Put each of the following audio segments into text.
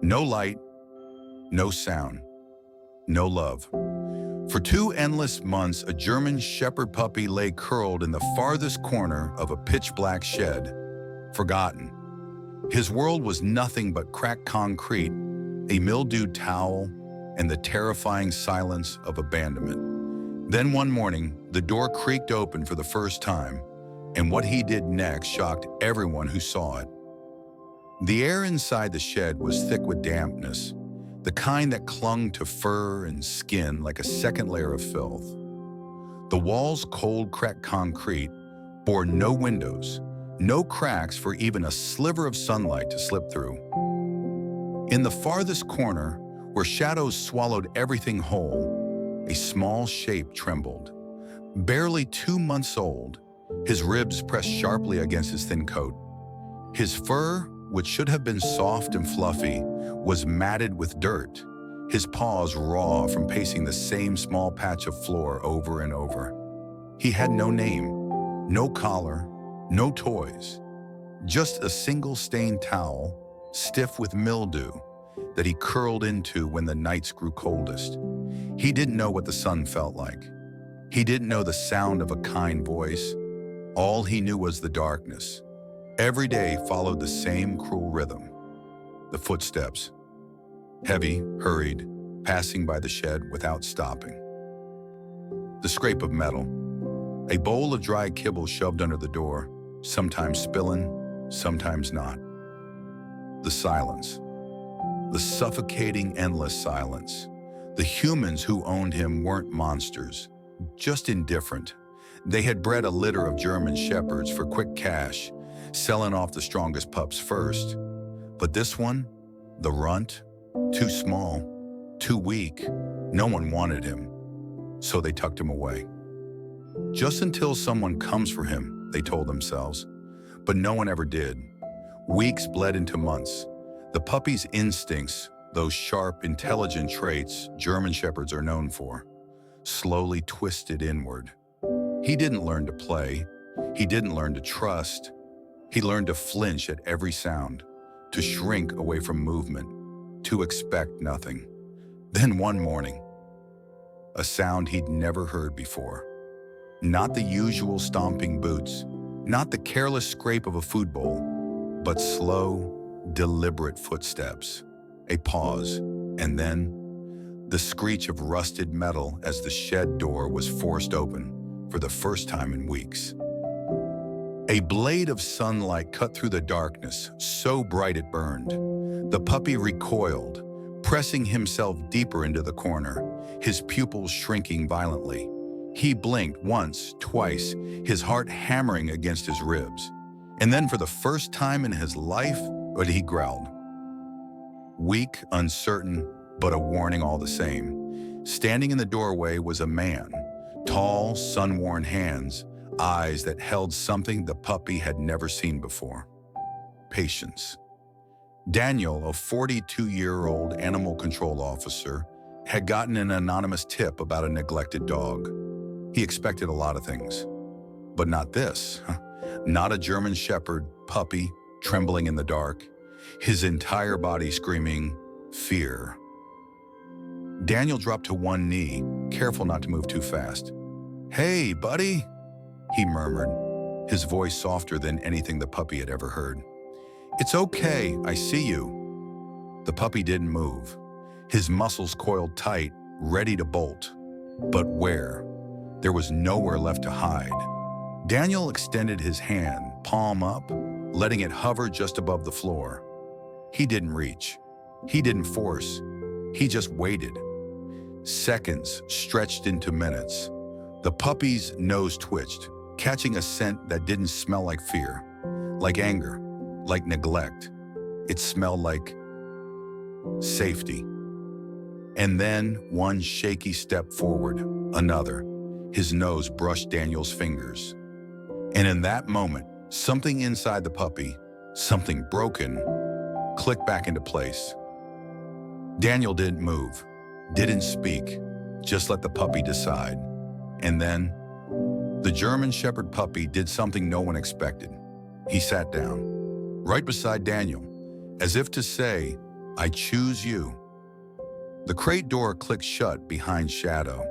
No light, no sound, no love. For 2 endless months, a German Shepherd puppy lay curled in the farthest corner of a pitch-black shed, forgotten. His world was nothing but cracked concrete, a mildewed towel, and the terrifying silence of abandonment. Then one morning, the door creaked open for the first time, and what he did next shocked everyone who saw it. The air inside the shed was thick with dampness, the kind that clung to fur and skin like a second layer of filth. The walls, cold, cracked concrete, bore no windows, no cracks for even a sliver of sunlight to slip through. In the farthest corner, where shadows swallowed everything whole, a small shape trembled. Barely 2 months old, his ribs pressed sharply against his thin coat. His fur, which should have been soft and fluffy, was matted with dirt, his paws raw from pacing the same small patch of floor over and over. He had no name, no collar, no toys, just a single stained towel, stiff with mildew, that he curled into when the nights grew coldest. He didn't know what the sun felt like. He didn't know the sound of a kind voice. All he knew was the darkness. Every day followed the same cruel rhythm. The footsteps, heavy, hurried, passing by the shed without stopping. The scrape of metal, a bowl of dry kibble shoved under the door, sometimes spilling, sometimes not. The silence, the suffocating, endless silence. The humans who owned him weren't monsters, just indifferent. They had bred a litter of German shepherds for quick cash, selling off the strongest pups first. But this one, the runt, too small, too weak, no one wanted him, so they tucked him away. Just until someone comes for him, they told themselves, but no one ever did. Weeks bled into months. The puppy's instincts, those sharp, intelligent traits German shepherds are known for, slowly twisted inward. He didn't learn to play. He didn't learn to trust. He learned to flinch at every sound, to shrink away from movement, to expect nothing. Then one morning, a sound he'd never heard before. Not the usual stomping boots, not the careless scrape of a food bowl, but slow, deliberate footsteps. A pause, and then the screech of rusted metal as the shed door was forced open for the first time in weeks. A blade of sunlight cut through the darkness, so bright it burned. The puppy recoiled, pressing himself deeper into the corner, his pupils shrinking violently. He blinked once, twice, his heart hammering against his ribs. And then for the first time in his life, he growled. Weak, uncertain, but a warning all the same. Standing in the doorway was a man, tall, sun-worn hands, eyes that held something the puppy had never seen before. Patience. Daniel, a 42-year-old animal control officer, had gotten an anonymous tip about a neglected dog. He expected a lot of things, but not this. Not a German Shepherd puppy trembling in the dark, his entire body screaming, fear. Daniel dropped to one knee, careful not to move too fast. "Hey, buddy," he murmured, his voice softer than anything the puppy had ever heard. "It's okay, I see you." The puppy didn't move. His muscles coiled tight, ready to bolt. But where? There was nowhere left to hide. Daniel extended his hand, palm up, letting it hover just above the floor. He didn't reach. He didn't force. He just waited. Seconds stretched into minutes. The puppy's nose twitched, catching a scent that didn't smell like fear, like anger, like neglect. It smelled like safety. And then one shaky step forward, another. His nose brushed Daniel's fingers. And in that moment, something inside the puppy, something broken, clicked back into place. Daniel didn't move, didn't speak, just let the puppy decide. And then, the German Shepherd puppy did something no one expected. He sat down, right beside Daniel, as if to say, I choose you. The crate door clicked shut behind Shadow,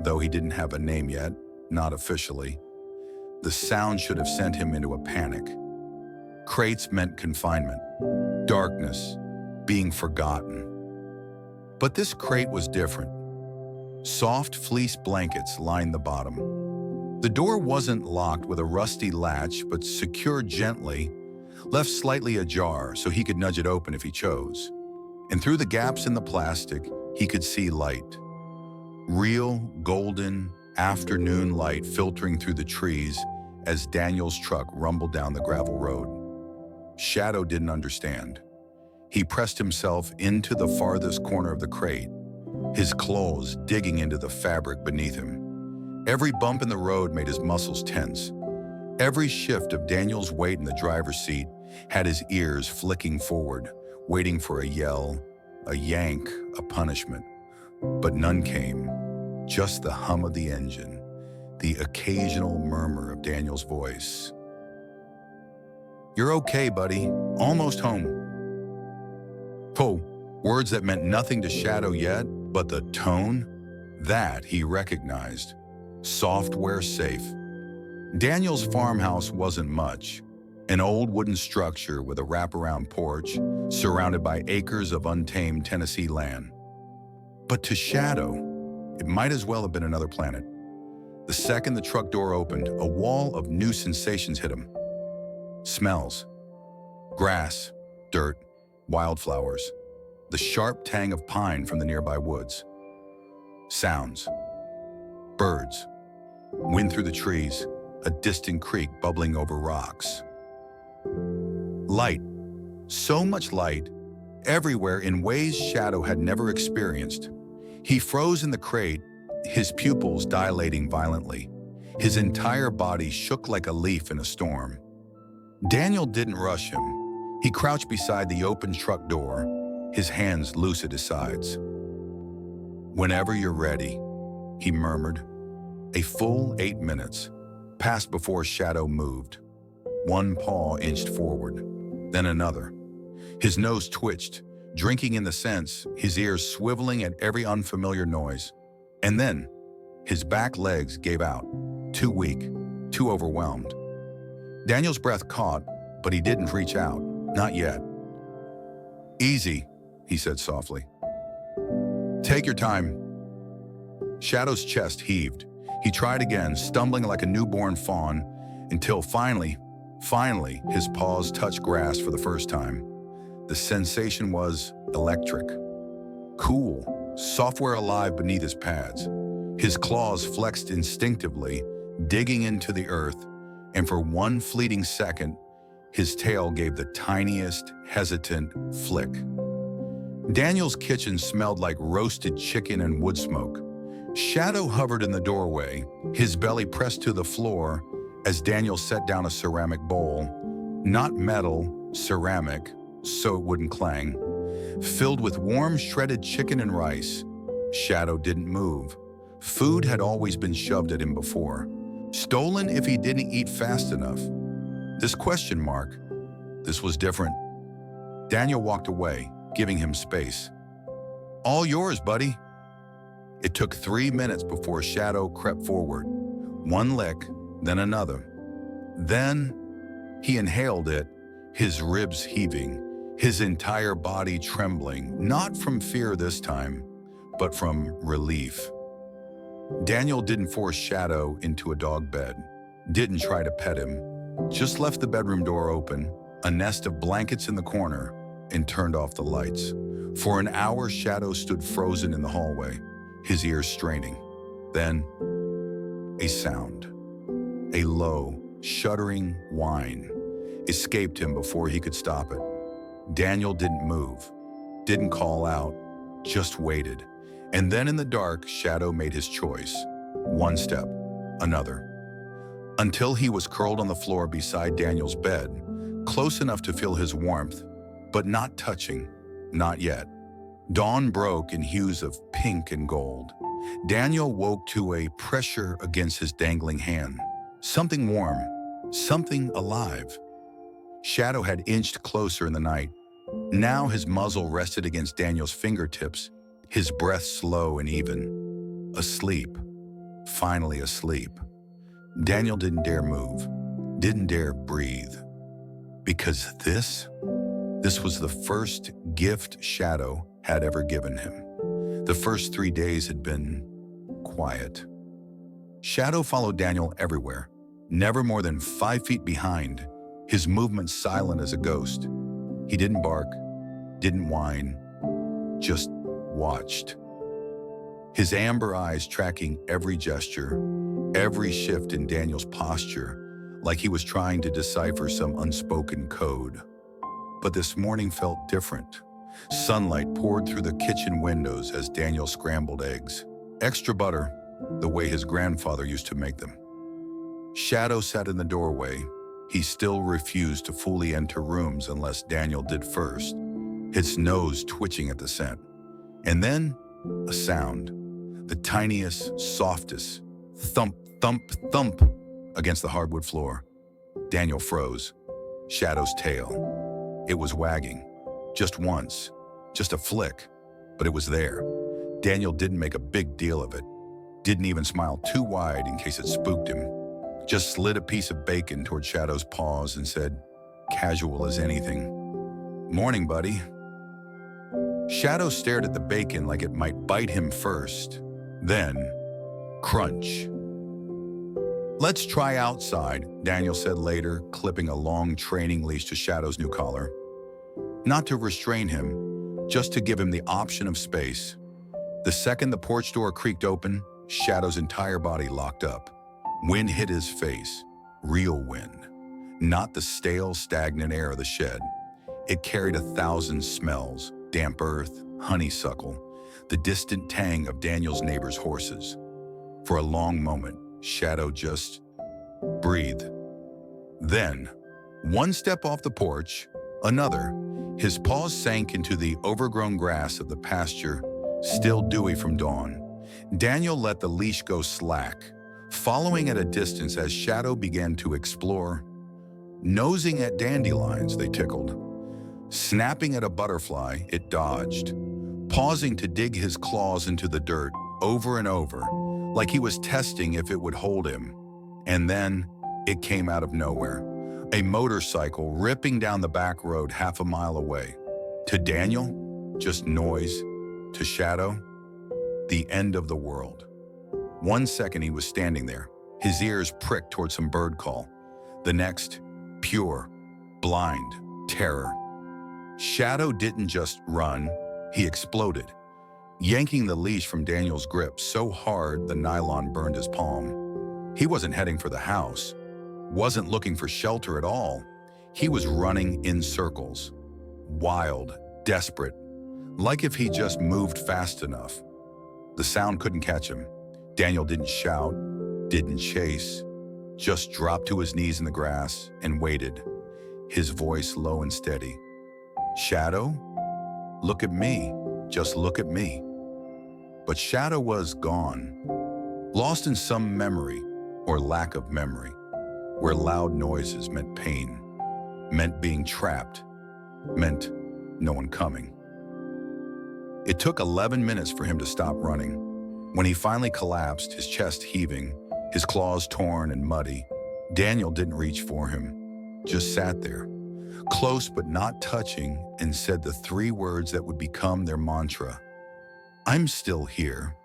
though he didn't have a name yet, not officially. The sound should have sent him into a panic. Crates meant confinement, darkness, being forgotten. But this crate was different. Soft fleece blankets lined the bottom. The door wasn't locked with a rusty latch, but secured gently, left slightly ajar so he could nudge it open if he chose. And through the gaps in the plastic, he could see light. Real, golden, afternoon light filtering through the trees as Daniel's truck rumbled down the gravel road. Shadow didn't understand. He pressed himself into the farthest corner of the crate, his claws digging into the fabric beneath him. Every bump in the road made his muscles tense. Every shift of Daniel's weight in the driver's seat had his ears flicking forward, waiting for a yell, a yank, a punishment. But none came, just the hum of the engine, the occasional murmur of Daniel's voice. "You're okay, buddy. Almost home." Oh, words that meant nothing to Shadow yet, but the tone, that he recognized. Software safe. Daniel's farmhouse wasn't much. An old wooden structure with a wraparound porch, surrounded by acres of untamed Tennessee land. But to Shadow, it might as well have been another planet. The second the truck door opened, a wall of new sensations hit him. Smells. Grass, dirt, wildflowers. The sharp tang of pine from the nearby woods. Sounds. Birds. Wind through the trees, a distant creek bubbling over rocks. Light. So much light, everywhere in ways Shadow had never experienced. He froze in the crate, his pupils dilating violently. His entire body shook like a leaf in a storm. Daniel didn't rush him. He crouched beside the open truck door, his hands loose at his sides. "Whenever you're ready," he murmured. A full 8 minutes passed before Shadow moved. One paw inched forward, then another. His nose twitched, drinking in the sense, his ears swiveling at every unfamiliar noise. And then, his back legs gave out, too weak, too overwhelmed. Daniel's breath caught, but he didn't reach out, not yet. "Easy," he said softly. "Take your time." Shadow's chest heaved. He tried again, stumbling like a newborn fawn, until finally, his paws touched grass for the first time. The sensation was electric. Cool, software alive beneath his pads. His claws flexed instinctively, digging into the earth, and for one fleeting second, his tail gave the tiniest, hesitant flick. Daniel's kitchen smelled like roasted chicken and wood smoke. Shadow hovered in the doorway, his belly pressed to the floor as Daniel set down a ceramic bowl. Not metal, ceramic, so it wouldn't clang. Filled with warm, shredded chicken and rice. Shadow didn't move. Food had always been shoved at him before. Stolen if he didn't eat fast enough. This question mark, this was different. Daniel walked away, giving him space. "All yours, buddy." It took 3 minutes before Shadow crept forward. One lick, then another. Then he inhaled it, his ribs heaving, his entire body trembling, not from fear this time, but from relief. Daniel didn't force Shadow into a dog bed, didn't try to pet him, just left the bedroom door open, a nest of blankets in the corner, and turned off the lights. For an hour, Shadow stood frozen in the hallway, his ears straining. Then, a sound. A low, shuddering whine escaped him before he could stop it. Daniel didn't move, didn't call out, just waited. And then in the dark, Shadow made his choice. One step, another. Until he was curled on the floor beside Daniel's bed, close enough to feel his warmth, but not touching, not yet. Dawn broke in hues of pink and gold. Daniel woke to a pressure against his dangling hand. Something warm, something alive. Shadow had inched closer in the night, Now his muzzle rested against Daniel's fingertips, his breath slow and even. Asleep. Finally asleep. Daniel didn't dare move, didn't dare breathe. Because this was the first gift Shadow had ever given him. The first 3 days had been quiet. Shadow followed Daniel everywhere, never more than 5 feet behind, his movements silent as a ghost. He didn't bark, didn't whine, just watched. His amber eyes tracking every gesture, every shift in Daniel's posture, like he was trying to decipher some unspoken code. But this morning felt different. Sunlight poured through the kitchen windows as Daniel scrambled eggs. Extra butter, the way his grandfather used to make them. Shadow sat in the doorway. He still refused to fully enter rooms unless Daniel did first, his nose twitching at the scent. And then, a sound. The tiniest, softest, thump, thump, thump against the hardwood floor. Daniel froze. Shadow's tail. It was wagging. Just once. Just a flick. But it was there. Daniel didn't make a big deal of it. Didn't even smile too wide in case it spooked him. Just slid a piece of bacon toward Shadow's paws and said, casual as anything, "Morning, buddy." Shadow stared at the bacon like it might bite him first. Then, crunch. "Let's try outside," Daniel said later, clipping a long training leash to Shadow's new collar. Not to restrain him, just to give him the option of space. The second the porch door creaked open, Shadow's entire body locked up. Wind hit his face, real wind. Not the stale, stagnant air of the shed. It carried 1,000 smells, damp earth, honeysuckle, the distant tang of Daniel's neighbor's horses. For a long moment, Shadow just breathed. Then, one step off the porch, another. His paws sank into the overgrown grass of the pasture, still dewy from dawn. Daniel let the leash go slack, following at a distance as Shadow began to explore. Nosing at dandelions, they tickled. Snapping at a butterfly, it dodged. Pausing to dig his claws into the dirt over and over, like he was testing if it would hold him. And then, it came out of nowhere. A motorcycle ripping down the back road half a mile away. To Daniel, just noise. To Shadow, the end of the world. 1 second he was standing there, his ears pricked toward some bird call. The next, pure, blind terror. Shadow didn't just run, he exploded, yanking the leash from Daniel's grip so hard the nylon burned his palm. He wasn't heading for the house, wasn't looking for shelter at all. He was running in circles, wild, desperate, like if he just moved fast enough. The sound couldn't catch him. Daniel didn't shout, didn't chase, just dropped to his knees in the grass and waited, his voice low and steady. "Shadow, look at me, just look at me." But Shadow was gone, lost in some memory or lack of memory, where loud noises meant pain, meant being trapped, meant no one coming. It took 11 minutes for him to stop running. When he finally collapsed, his chest heaving, his claws torn and muddy, Daniel didn't reach for him, just sat there, close but not touching, and said the 3 words that would become their mantra. "I'm still here."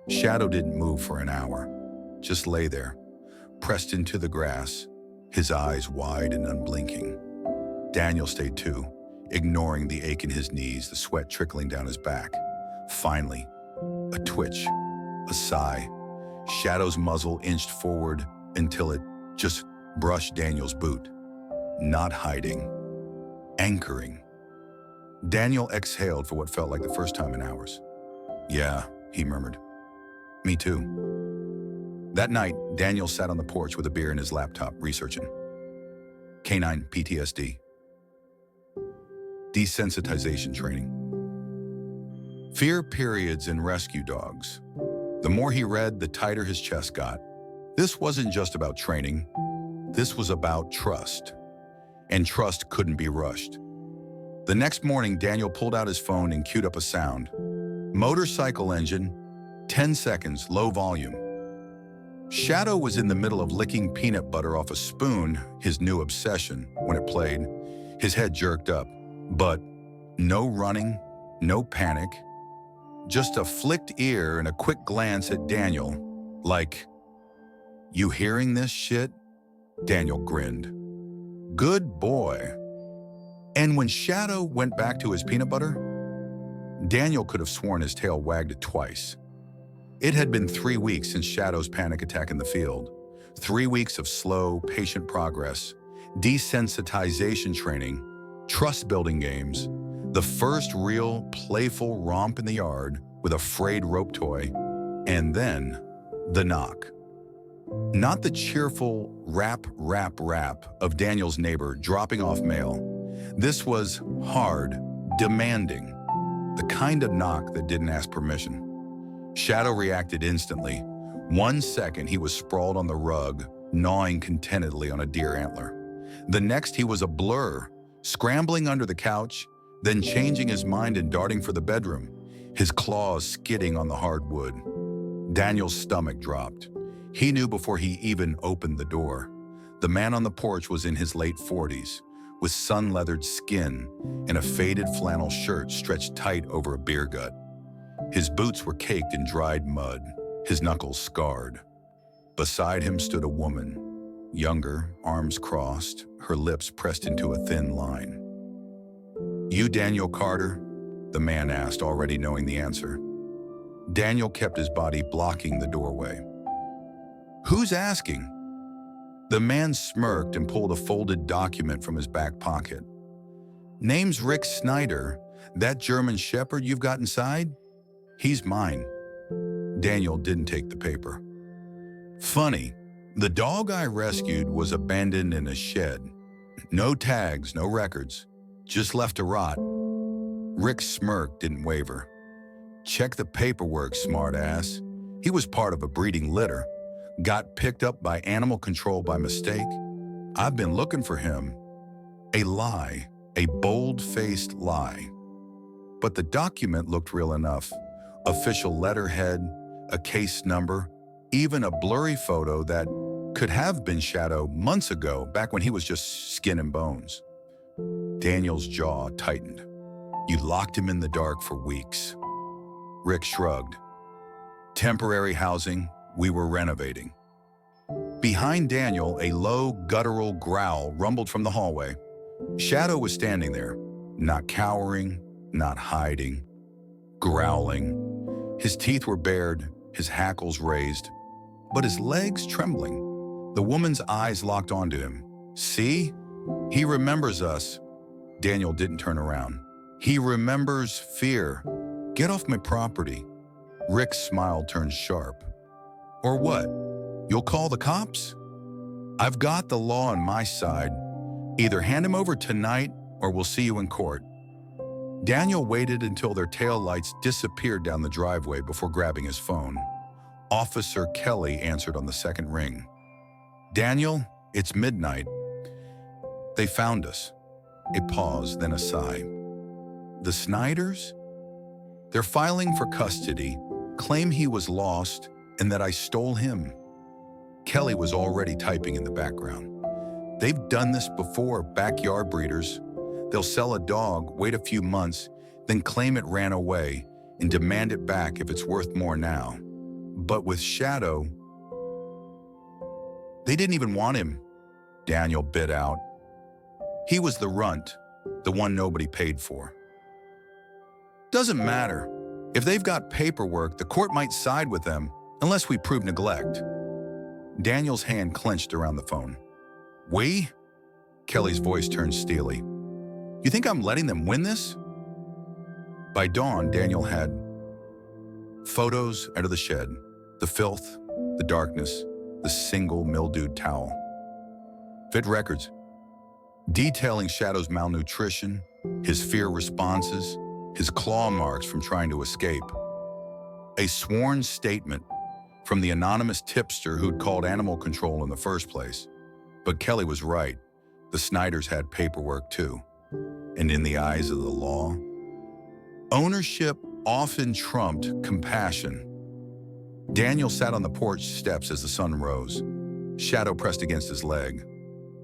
Shadow didn't move for an hour, just lay there, pressed into the grass, his eyes wide and unblinking. Daniel stayed too, ignoring the ache in his knees, the sweat trickling down his back. Finally, a twitch, a sigh. Shadow's muzzle inched forward until it just brushed Daniel's boot. Not hiding, anchoring. Daniel exhaled for what felt like the first time in hours. "Yeah," he murmured. "Me too." That night, Daniel sat on the porch with a beer in his laptop, researching. Canine PTSD. Desensitization training. Fear periods in rescue dogs. The more he read, the tighter his chest got. This wasn't just about training. This was about trust. And trust couldn't be rushed. The next morning, Daniel pulled out his phone and queued up a sound. Motorcycle engine, 10 seconds, low volume. Shadow was in the middle of licking peanut butter off a spoon, his new obsession, when it played. His head jerked up, but no running, no panic, just a flicked ear and a quick glance at Daniel, like, "You hearing this shit?" Daniel grinned. "Good boy." And when Shadow went back to his peanut butter, Daniel could have sworn his tail wagged it twice. It had been 3 weeks since Shadow's panic attack in the field. 3 weeks of slow, patient progress, desensitization training, trust-building games, the first real, playful romp in the yard with a frayed rope toy, and then the knock. Not the cheerful rap, rap, rap of Daniel's neighbor dropping off mail. This was hard, demanding, the kind of knock that didn't ask permission. Shadow reacted instantly. 1 second, he was sprawled on the rug, gnawing contentedly on a deer antler. The next, he was a blur, scrambling under the couch, then changing his mind and darting for the bedroom, his claws skidding on the hard wood. Daniel's stomach dropped. He knew before he even opened the door. The man on the porch was in his late 40s, with sun-leathered skin and a faded flannel shirt stretched tight over a beer gut. His boots were caked in dried mud, his knuckles scarred. Beside him stood a woman, younger, arms crossed, her lips pressed into a thin line. "You Daniel Carter?" the man asked, already knowing the answer. Daniel kept his body blocking the doorway. "Who's asking?" The man smirked and pulled a folded document from his back pocket. "Name's Rick Snyder. That German Shepherd you've got inside? He's mine." Daniel didn't take the paper. "Funny, the dog I rescued was abandoned in a shed. No tags, no records, just left to rot." Rick's smirk didn't waver. "Check the paperwork, smartass. He was part of a breeding litter. Got picked up by animal control by mistake. I've been looking for him." A lie, a bold-faced lie. But the document looked real enough. Official letterhead, a case number, even a blurry photo that could have been Shadow months ago, back when he was just skin and bones. Daniel's jaw tightened. "You locked him in the dark for weeks." Rick shrugged. "Temporary housing, we were renovating." Behind Daniel, a low, guttural growl rumbled from the hallway. Shadow was standing there, not cowering, not hiding, growling. His teeth were bared, his hackles raised, but his legs trembling. The woman's eyes locked onto him. "See? He remembers us." Daniel didn't turn around. "He remembers fear. Get off my property." Rick's smile turned sharp. "Or what? You'll call the cops?" "I've got the law on my side. Either hand him over tonight or we'll see you in court." Daniel waited until their taillights disappeared down the driveway before grabbing his phone. Officer Kelly answered on the second ring. "Daniel, it's midnight. They found us." A pause, then a sigh. "The Snyders? They're filing for custody, claim he was lost and that I stole him." Kelly was already typing in the background. "They've done this before, backyard breeders. They'll sell a dog, wait a few months, then claim it ran away and demand it back if it's worth more now. But with Shadow, they didn't even want him." Daniel bit out. "He was the runt, the one nobody paid for." "Doesn't matter. If they've got paperwork, the court might side with them unless we prove neglect." Daniel's hand clenched around the phone. "We?" Kelly's voice turned steely. "You think I'm letting them win this?" By dawn, Daniel had photos out of the shed, the filth, the darkness, the single mildewed towel. Fit records, detailing Shadow's malnutrition, his fear responses, his claw marks from trying to escape. A sworn statement from the anonymous tipster who'd called animal control in the first place. But Kelly was right. The Snyders had paperwork too. And in the eyes of the law, ownership often trumped compassion. Daniel sat on the porch steps as the sun rose. Shadow pressed against his leg.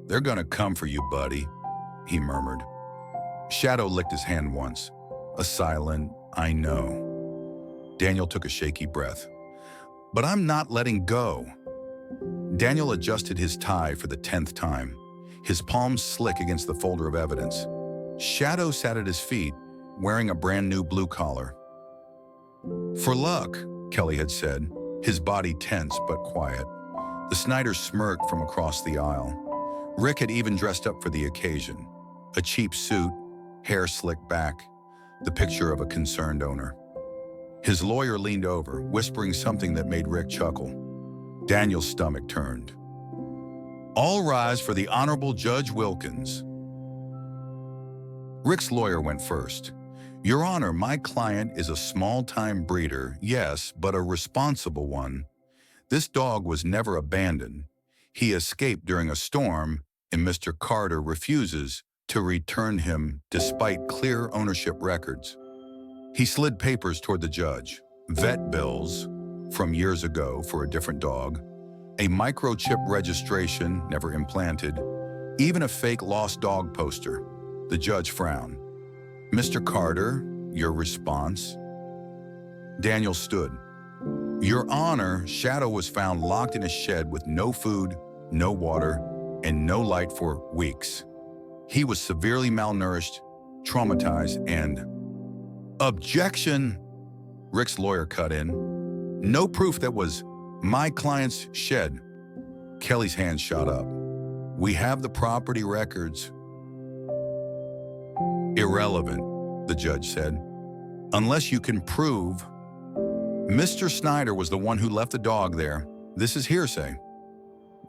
"They're gonna come for you, buddy," he murmured. Shadow licked his hand once. A silent, "I know." Daniel took a shaky breath. "But I'm not letting go." Daniel adjusted his tie for the 10th time, his palms slick against the folder of evidence. Shadow sat at his feet, wearing a brand new blue collar. "For luck," Kelly had said, his body tense but quiet. The Snyders smirked from across the aisle. Rick had even dressed up for the occasion. A cheap suit, hair slicked back, the picture of a concerned owner. His lawyer leaned over, whispering something that made Rick chuckle. Daniel's stomach turned. "All rise for the Honorable Judge Wilkins." Rick's lawyer went first. "Your Honor, my client is a small-time breeder, yes, but a responsible one. This dog was never abandoned. He escaped during a storm, and Mr. Carter refuses to return him despite clear ownership records." He slid papers toward the judge. Vet bills from years ago for a different dog, a microchip registration never implanted, even a fake lost dog poster. The judge frowned. "Mr. Carter, your response?" Daniel stood. "Your Honor, Shadow was found locked in a shed with no food, no water, and no light for weeks. He was severely malnourished, traumatized, and—" "Objection!" Rick's lawyer cut in. "No proof that was my client's shed." Kelly's hand shot up. "We have the property records." "Irrelevant," the judge said. "Unless you can prove Mr. Snyder was the one who left the dog there. This is hearsay."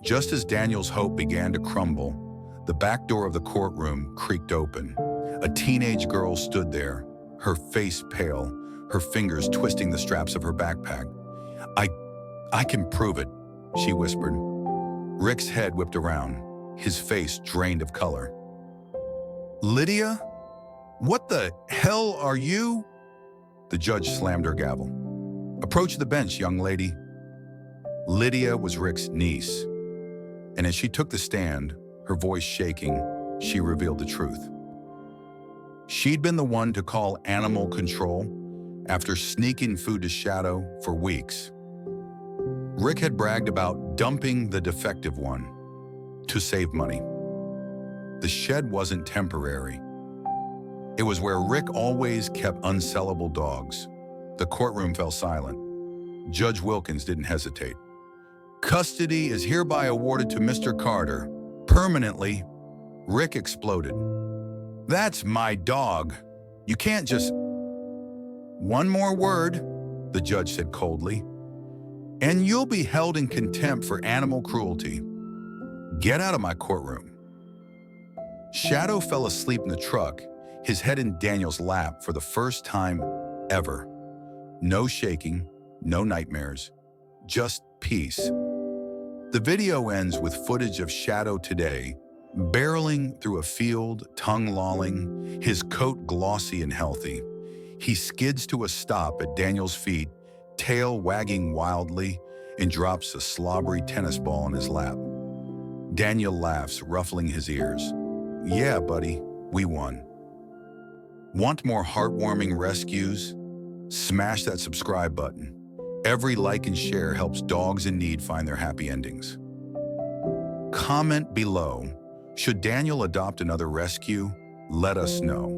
Just as Daniel's hope began to crumble, the back door of the courtroom creaked open. A teenage girl stood there, her face pale, her fingers twisting the straps of her backpack. I can prove it," she whispered. Rick's head whipped around, his face drained of color. "Lydia? What the hell are you?" The judge slammed her gavel. "Approach the bench, young lady." Lydia was Rick's niece, and as she took the stand, her voice shaking, she revealed the truth. She'd been the one to call animal control after sneaking food to Shadow for weeks. Rick had bragged about dumping the defective one to save money. The shed wasn't temporary. It was where Rick always kept unsellable dogs. The courtroom fell silent. Judge Wilkins didn't hesitate. "Custody is hereby awarded to Mr. Carter, permanently." Rick exploded. "That's my dog. You can't just—" "One more word," the judge said coldly, "and you'll be held in contempt for animal cruelty. Get out of my courtroom." Shadow fell asleep in the truck, his head in Daniel's lap for the first time ever. No shaking, no nightmares, just peace. The video ends with footage of Shadow today, barreling through a field, tongue lolling, his coat glossy and healthy. He skids to a stop at Daniel's feet, tail wagging wildly, and drops a slobbery tennis ball in his lap. Daniel laughs, ruffling his ears. "Yeah, buddy, we won." Want more heartwarming rescues? Smash that subscribe button. Every like and share helps dogs in need find their happy endings. Comment below. Should Daniel adopt another rescue? Let us know.